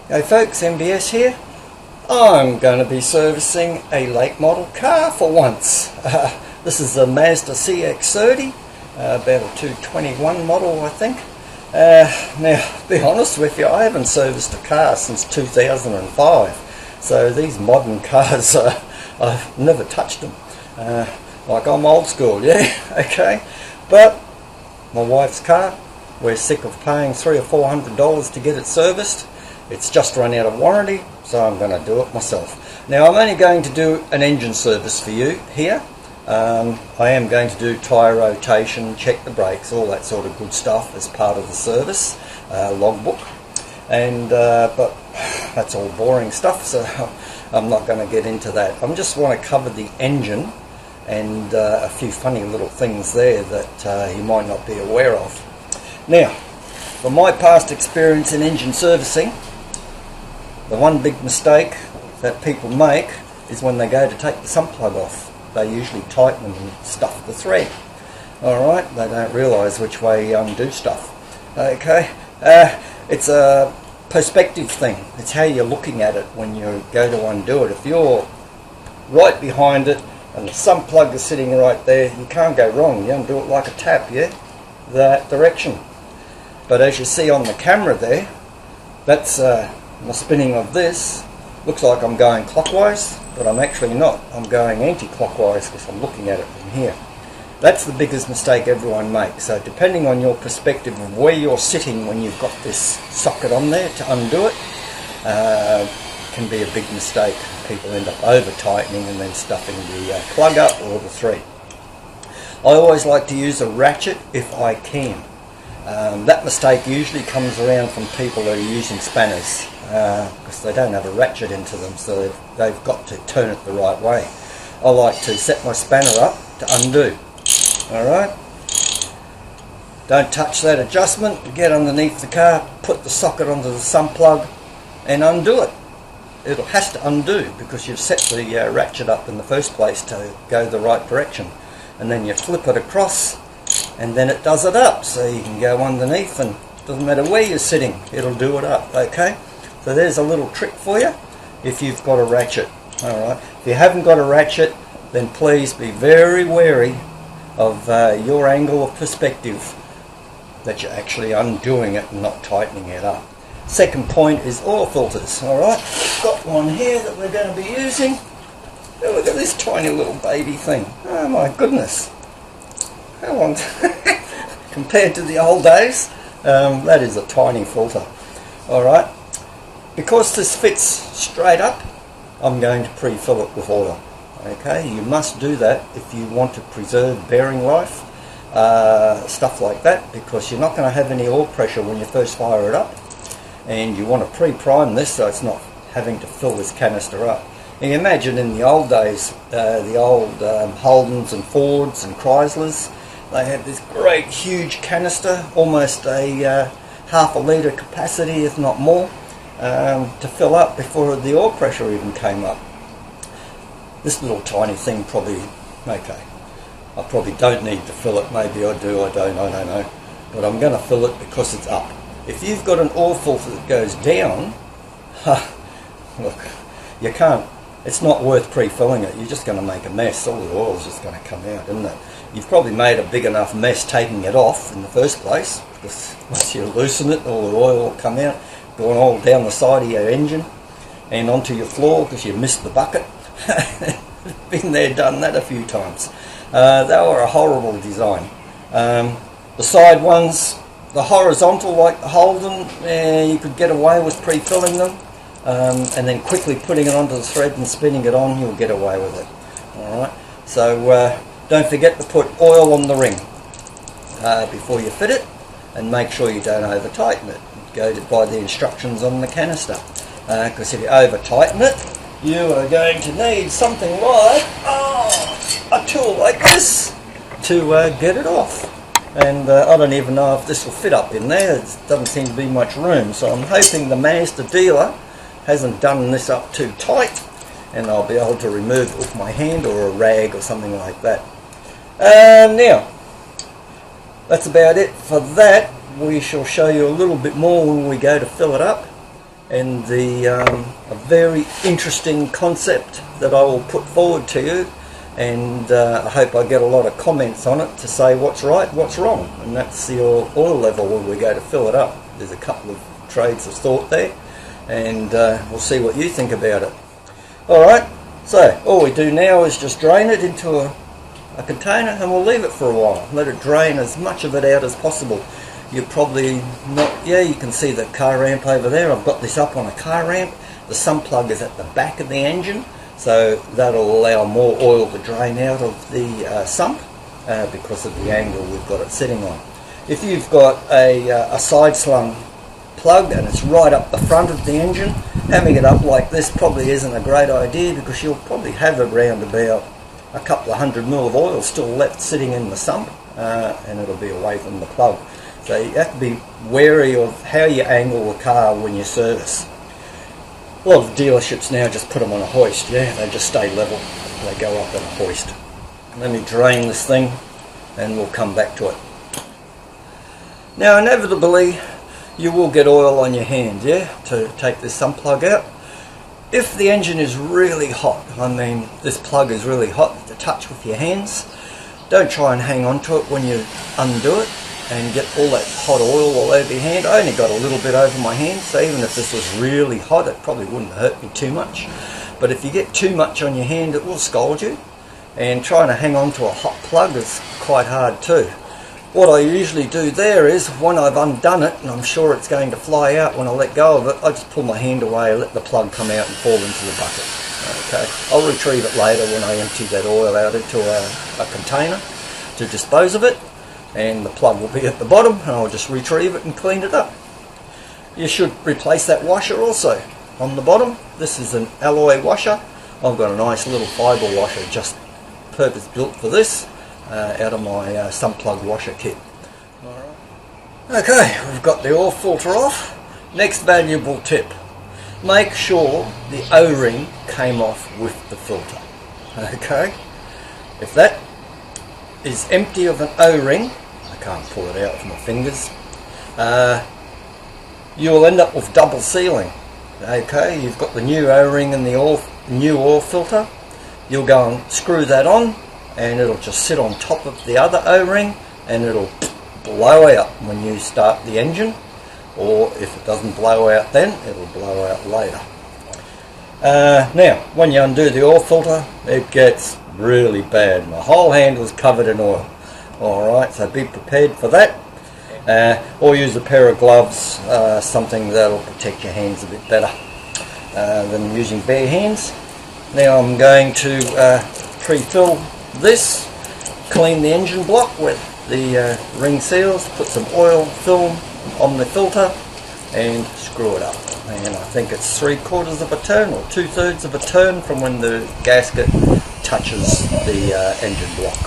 Hey folks, MBS here. I'm going to be servicing a late model car for once. This is a Mazda CX30, about a 221 model I think. Now, to be honest with you, I haven't serviced a car since 2005. So these modern cars, I've never touched them. Like I'm old school, yeah, okay. But my wife's car, we're sick of paying $300 or $400 to get it serviced. It's just run out of warranty, so I'm going to do it myself. Now I'm only going to do an engine service for you here. I am going to do tyre rotation, check the brakes, all that sort of good stuff as part of the service logbook. And but that's all boring stuff, so I'm not going to get into that. I just want to cover the engine and a few funny little things there that you might not be aware of. Now, from my past experience in engine servicing, the one big mistake that people make is when they go to take the sump plug off. They usually tighten them and stuff the thread. Alright, they don't realise which way you undo stuff. Okay, it's a perspective thing. It's how you're looking at it when you go to undo it. If you're right behind it and the sump plug is sitting right there, you can't go wrong. You undo it like a tap, yeah? That direction. But as you see on the camera there, that's the spinning of this. Looks like I'm going clockwise, but I'm actually not. I'm going anti-clockwise because I'm looking at it from here. That's the biggest mistake everyone makes. So depending on your perspective of where you're sitting when you've got this socket on there to undo it, can be a big mistake. People end up over tightening and then stuffing the plug up or the thread. I always like to use a ratchet if I can. That mistake usually comes around from people that are using spanners because they don't have a ratchet into them, so they've got to turn it the right way. I like to set my spanner up to undo. Alright? Don't touch that adjustment. Get underneath the car, put the socket onto the sump plug and undo it. It has to undo because you've set the ratchet up in the first place to go the right direction. And then you flip it across and then it does it up, so you can go underneath and it doesn't matter where you're sitting, it'll do it up. Okay, so there's a little trick for you if you've got a ratchet. Alright, if you haven't got a ratchet, then please be very wary of your angle of perspective, that you're actually undoing it and not tightening it up. Second point is oil filters. Alright, got one here that we're going to be using. Oh, look at this tiny little baby thing. Oh my goodness. How long? Compared to the old days, that is a tiny filter. Alright, because this fits straight up, I'm going to pre-fill it with oil. Okay, you must do that if you want to preserve bearing life, stuff like that, because you're not going to have any oil pressure when you first fire it up, and you want to pre-prime this so it's not having to fill this canister up. And you imagine in the old days, the old Holdens and Fords and Chryslers, they had this great huge canister, almost a half a litre capacity if not more, to fill up before the oil pressure even came up. This little tiny thing probably, okay, I probably don't need to fill it, maybe I do, I don't know, but I'm going to fill it because it's up. If you've got an oil filter that goes down, look, you can't, it's not worth pre-filling it, you're just going to make a mess, all the oil's just going to come out, isn't it? You've probably made a big enough mess taking it off in the first place, because once you loosen it, all the oil will come out, going all down the side of your engine and onto your floor because you missed the bucket. Been there, done that a few times. They were a horrible design. The side ones, the horizontal like the Holden, you could get away with pre-filling them, and then quickly putting it onto the thread and spinning it on, you'll get away with it. Alright, so don't forget to put oil on the ring before you fit it, and make sure you don't over tighten it. Go by the instructions on the canister, because if you over tighten it, you are going to need something like a tool like this to get it off. And I don't even know if this will fit up in there. There doesn't seem to be much room, so I'm hoping the Mazda dealer hasn't done this up too tight and I'll be able to remove it with my hand or a rag or something like that. Now, that's about it for that. We shall show you a little bit more when we go to fill it up. and a very interesting concept that I will put forward to you, and I hope I get a lot of comments on it to say what's right, what's wrong, and that's your oil level when we go to fill it up. There's a couple of trades of thought there, and we'll see what you think about it. Alright, so all we do now is just drain it into a container, and we'll leave it for a while. Let it drain as much of it out as possible. You're probably not, yeah, you can see the car ramp over there. I've got this up on a car ramp. The sump plug is at the back of the engine, so that'll allow more oil to drain out of the sump because of the angle we've got it sitting on. If you've got a side slung plug and it's right up the front of the engine, having it up like this probably isn't a great idea, because you'll probably have around about a couple of 100 mil of oil still left sitting in the sump, and it'll be away from the plug. So you have to be wary of how you angle the car when you service. A lot of dealerships now just put them on a hoist. Yeah, they just stay level. They go up on a hoist. Let me drain this thing and we'll come back to it. Now inevitably you will get oil on your hand, yeah, to take this sump plug out. If the engine is really hot, I mean this plug is really hot to touch with your hands, don't try and hang on to it when you undo it and get all that hot oil all over your hand. I only got a little bit over my hand, so even if this was really hot it probably wouldn't hurt me too much. But if you get too much on your hand it will scald you, and trying to hang on to a hot plug is quite hard too. What I usually do there is, when I've undone it and I'm sure it's going to fly out when I let go of it, I just pull my hand away, let the plug come out and fall into the bucket. Okay, I'll retrieve it later when I empty that oil out into a container to dispose of it, and the plug will be at the bottom and I'll just retrieve it and clean it up. You should replace that washer also on the bottom. This is an alloy washer. I've got a nice little fibre washer just purpose built for this, out of my sump plug washer kit. Alright. Okay, we've got the oil filter off. Next valuable tip, make sure the O-ring came off with the filter. Okay, if that is empty of an O-ring, I can't pull it out with my fingers, you'll end up with double sealing. Okay, you've got the new O-ring and the new oil filter. You'll go and screw that on and it'll just sit on top of the other O-ring and it'll blow out when you start the engine, or if it doesn't blow out then, it'll blow out later. Now, when you undo the oil filter, it gets really bad. My whole hand was covered in oil. Alright, so be prepared for that. Or use a pair of gloves, something that'll protect your hands a bit better than using bare hands. Now I'm going to pre-fill this, clean the engine block with the ring seals, put some oil film on the filter and screw it up. And I think it's 3/4 of a turn or 2/3 of a turn from when the gasket touches the engine block.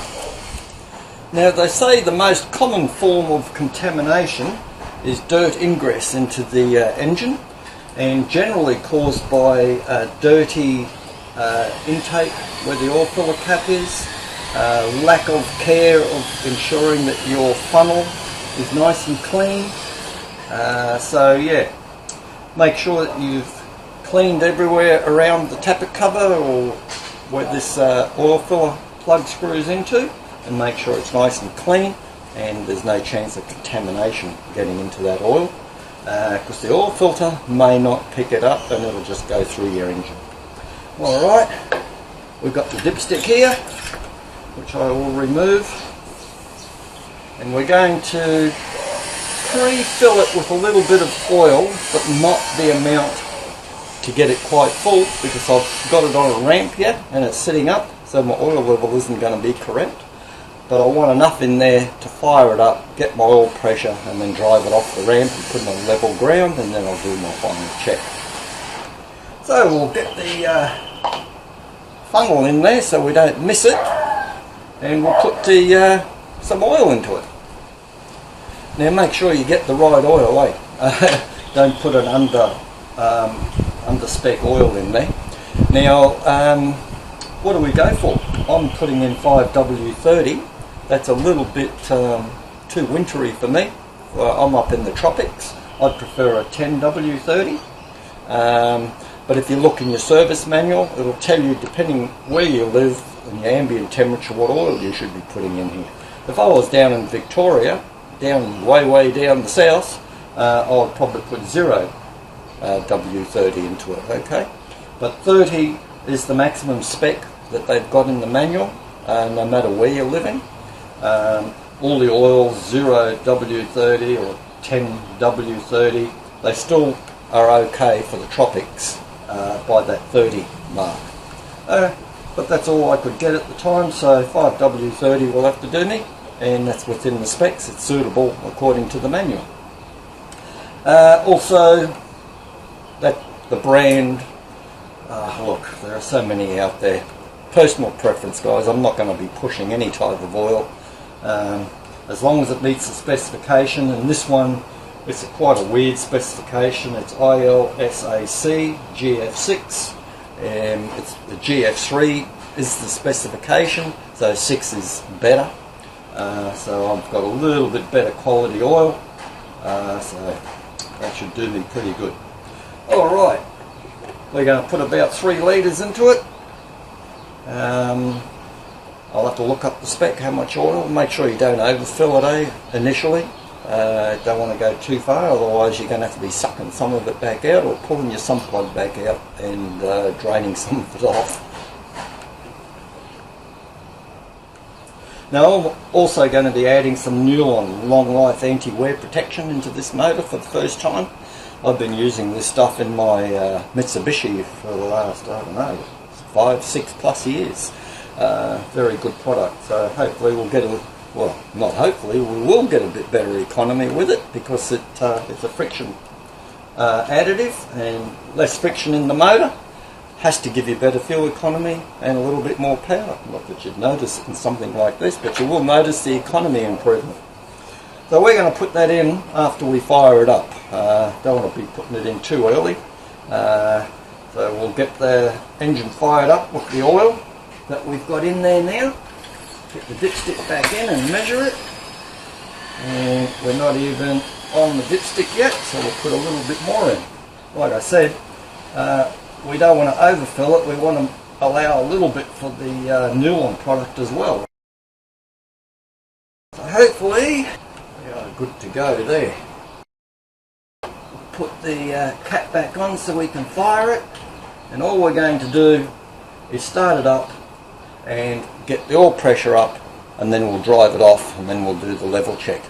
Now they say the most common form of contamination is dirt ingress into the engine, and generally caused by a dirty intake where the oil filler cap is, lack of care of ensuring that your funnel is nice and clean. So yeah, make sure that you've cleaned everywhere around the tappet cover or where this oil filler plug screws into, and make sure it's nice and clean and there's no chance of contamination getting into that oil, because the oil filter may not pick it up and it'll just go through your engine. Alright, we've got the dipstick here, which I will remove, and we're going to pre-fill it with a little bit of oil, but not the amount to get it quite full, because I've got it on a ramp yet and it's sitting up, so my oil level isn't going to be correct. But I want enough in there to fire it up, get my oil pressure, and then drive it off the ramp and put it on level ground, and then I'll do my final check. So we'll get the funnel in there so we don't miss it, and we'll put some oil into it. Now make sure you get the right oil, eh? Don't put an under spec oil in there. Now what do we go for? I'm putting in 5W30. That's a little bit too wintry for me. I'm up in the tropics. I'd prefer a 10W30. But if you look in your service manual, it'll tell you, depending where you live and your ambient temperature, what oil you should be putting in here. If I was down in Victoria, way down the south, I would probably put 0 W30 into it, okay? But 30 is the maximum spec that they've got in the manual, no matter where you're living. All the oils, 0 W30 or 10 W30, they still are okay for the tropics by that 30 mark. But that's all I could get at the time, so 5 W30 will have to do me, and that's within the specs. It's suitable according to the manual. Also, the brand, look, there are so many out there. Personal preference, guys. I'm not going to be pushing any type of oil. As long as it meets the specification, and this one, it's quite a weird specification. It's ILSAC GF6, and it's the GF3 is the specification, so 6 is better. So I've got a little bit better quality oil, so that should do me pretty good. Alright, we're going to put about 3 litres into it. I'll have to look up the spec, how much oil. Make sure you don't overfill it initially. Don't want to go too far, otherwise you're going to have to be sucking some of it back out or pulling your sump plug back out and draining some of it off. Now I'm also going to be adding some Nulon long life anti-wear protection into this motor for the first time. I've been using this stuff in my Mitsubishi for the last, I don't know, 5-6 plus years. Very good product, so hopefully we'll get well, not hopefully, we will get a bit better economy with it, because it's a friction additive, and less friction in the motor has to give you better fuel economy and a little bit more power. Not that you'd notice it in something like this, but you will notice the economy improvement. So we're going to put that in after we fire it up. Don't want to be putting it in too early. So we'll get the engine fired up with the oil that we've got in there now. Get the dipstick back in and measure it. And we're not even on the dipstick yet, so we'll put a little bit more in. Like I said, we don't want to overfill it, we want to allow a little bit for the Nulon product as well. So hopefully we are good to go there. Put the cap back on so we can fire it, and all we're going to do is start it up and get the oil pressure up, and then we'll drive it off, and then we'll do the level check.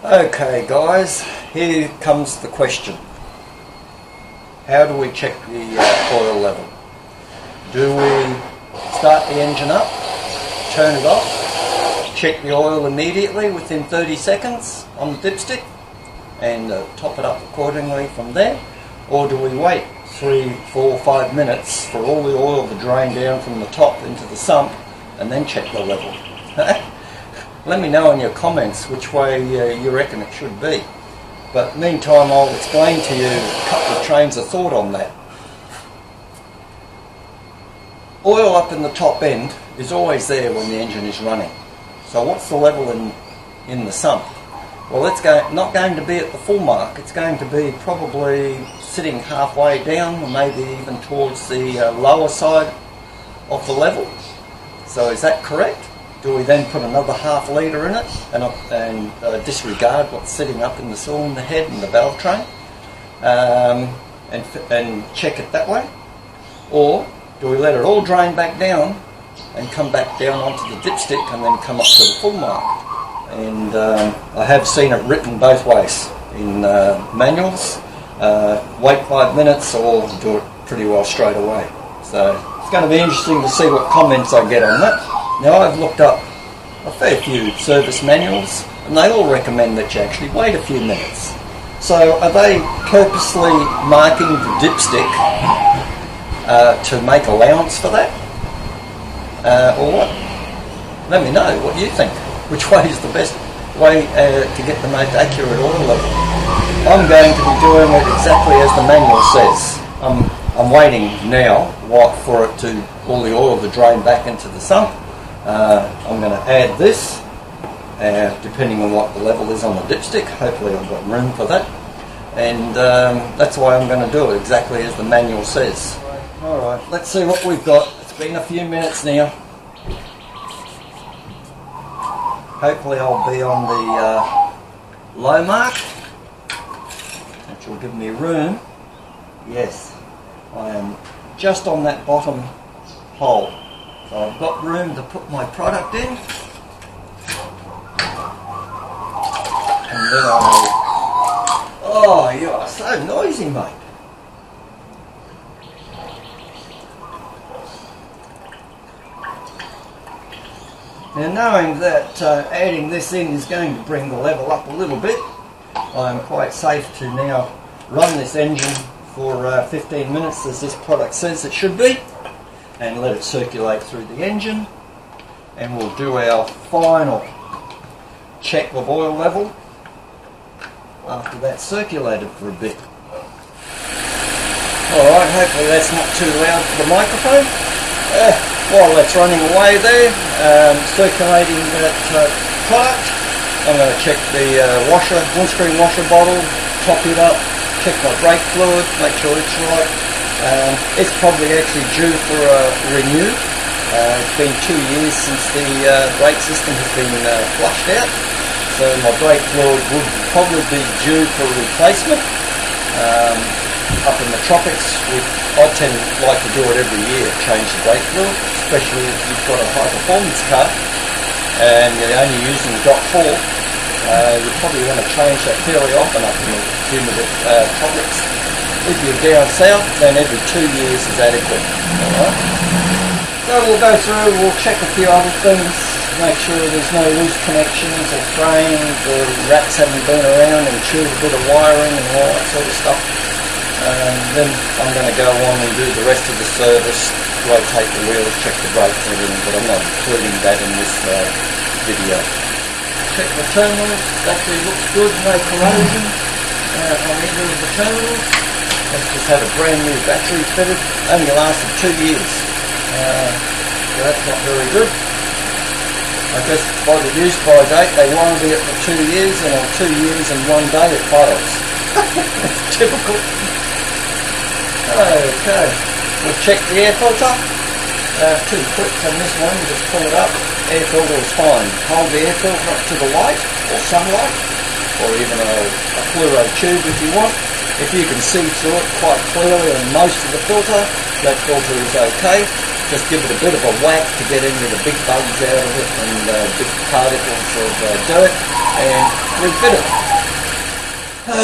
Okay guys, here comes the question. How do we check the oil level? Do we start the engine up, turn it off, check the oil immediately within 30 seconds on the dipstick, and top it up accordingly from there? Or do we wait 3, 4, 5 minutes for all the oil to drain down from the top into the sump and then check the level? Let me know in your comments which way you reckon it should be. But meantime, I'll explain to you a couple of trains of thought on that. Oil up in the top end is always there when the engine is running. So what's the level in the sump? Well, it's not going to be at the full mark. It's going to be probably sitting halfway down, or maybe even towards the lower side of the level. So is that correct? Do we then put another ½ litre in it and disregard what's sitting up in the cylinder head and the valve train and check it that way? Or do we let it all drain back down and come back down onto the dipstick and then come up to the full mark? And I have seen it written both ways in manuals. Wait 5 minutes or do it pretty well straight away. So it's going to be interesting to see what comments I get on that. Now I've looked up a fair few service manuals and they all recommend that you actually wait a few minutes. So are they purposely marking the dipstick to make allowance for that? Or what? Let me know what you think. Which way is the best way to get the most accurate oil level? I'm going to be doing it exactly as the manual says. I'm waiting now for it to all the oil to drain back into the sump. I'm going to add this, depending on what the level is on the dipstick. Hopefully I've got room for that. and that's why I'm going to do it exactly as the manual says. Alright, let's see what we've got. It's been a few minutes now. Hopefully I'll be on the low mark, which will give me room. Yes, I am just on that bottom hole. So I've got room to put my product in. And then I'll... Oh, you are so noisy, mate. Now, knowing that adding this in is going to bring the level up a little bit, I'm quite safe to now run this engine for 15 minutes as this product says it should be, and let it circulate through the engine, and we'll do our final check of oil level after that's circulated for a bit. Alright, hopefully that's not too loud for the microphone. While that's running away there, circulating that product, I'm going to check the windscreen washer bottle, top it up, check my brake fluid, make sure it's right. It's probably actually due for a renew. It's been 2 years since the brake system has been flushed out, so my brake fluid would probably be due for replacement. Up in the tropics, I tend to like to do it every year, change the brake fluid, especially if you've got a high performance car and you're only using .4. You probably want to change that fairly often up in the humid tropics. If you're down south, then every 2 years is adequate. Alright. So we'll go through, we'll check a few other things, make sure there's no loose connections or frames or rats haven't been around and chewed a bit of wiring and all that sort of stuff. Then I'm going to go on and do the rest of the service, rotate the wheels, check the brakes and everything, but I'm not including that in this video. Check the terminals, battery looks good, no corrosion on either of the terminals. Let's just had a brand new battery fitted, only lasted 2 years, so that's not very good. I guess by the use by date they warranty it for 2 years, and on 2 years and 1 day it fails. It's typical. Okay, we'll check the air filter. 2 clicks on this one, just pull it up. Air filter is fine. Hold the air filter up to the light or sunlight, or even a fluoro tube if you want. If you can see through it quite clearly on most of the filter, that filter is okay. Just give it a bit of a whack to get any of the big bugs out of it and big particles of dirt, and refit it.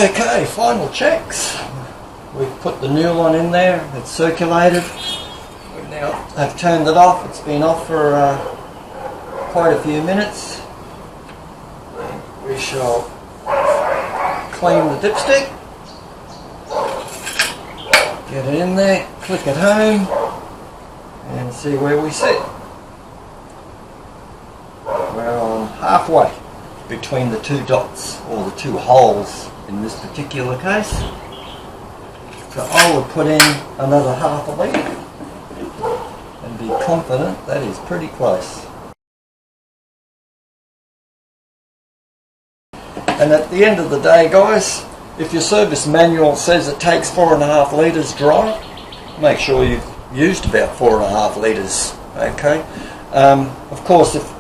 Okay, final checks. We've put the new one in there, it's circulated. We now have turned it off, it's been off for quite a few minutes. We shall clean the dipstick, get it in there, click it home, and see where we sit. We're on halfway between the 2 dots, or the 2 holes in this particular case. So I would put in another half a litre and be confident that is pretty close. And at the end of the day, guys, if your service manual says it takes 4.5 litres dry, make sure you've used about 4.5 litres, okay? Of course, if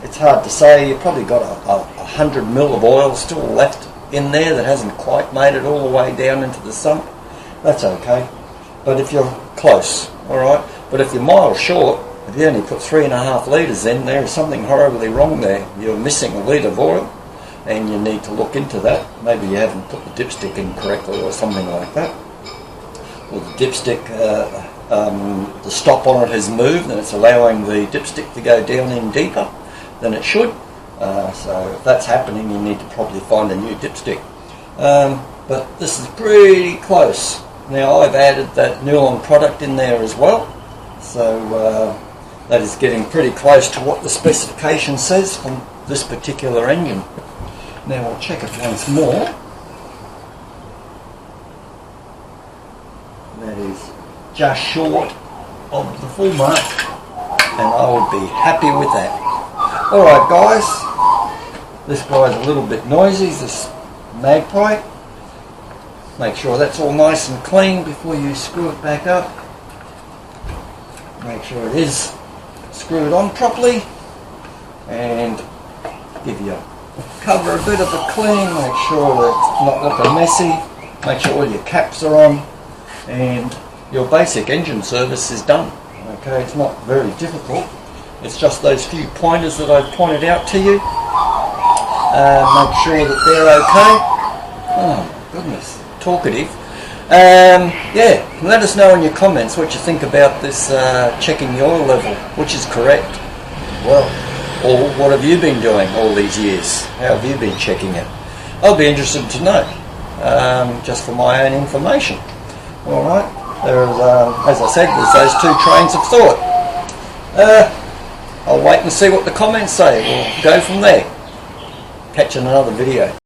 it's hard to say, you've probably got 100 ml of oil still left in there that hasn't quite made it all the way down into the sump. That's okay. But if you're close, alright? But if you're miles short, if you only put 3.5 litres in, there is something horribly wrong there. You're missing a litre of oil, and you need to look into that. Maybe you haven't put the dipstick in correctly or something like that. Or the dipstick, the stop on it has moved and it's allowing the dipstick to go down in deeper than it should. So if that's happening, you need to probably find a new dipstick. But this is pretty close. Now I've added that nylon product in there as well, so that is getting pretty close to what the specification says from this particular engine. Now we'll check it once more. That is just short of the full mark, and I would be happy with that. Alright guys, this guy's a little bit noisy, this magpie. Make sure that's all nice and clean before you screw it back up. Make sure it is screwed on properly, and give your cover a bit of a clean. Make sure it's not looking messy. Make sure all your caps are on, and your basic engine service is done. Okay, it's not very difficult. It's just those few pointers that I've pointed out to you. Make sure that they're okay. Oh my goodness, talkative. Yeah, let us know in your comments what you think about this checking the oil level, which is correct. Well, or what have you been doing all these years? How have you been checking it? I'll be interested to know, just for my own information. Alright, as I said, there's those two trains of thought. I'll wait and see what the comments say. We'll go from there. Catch you in another video.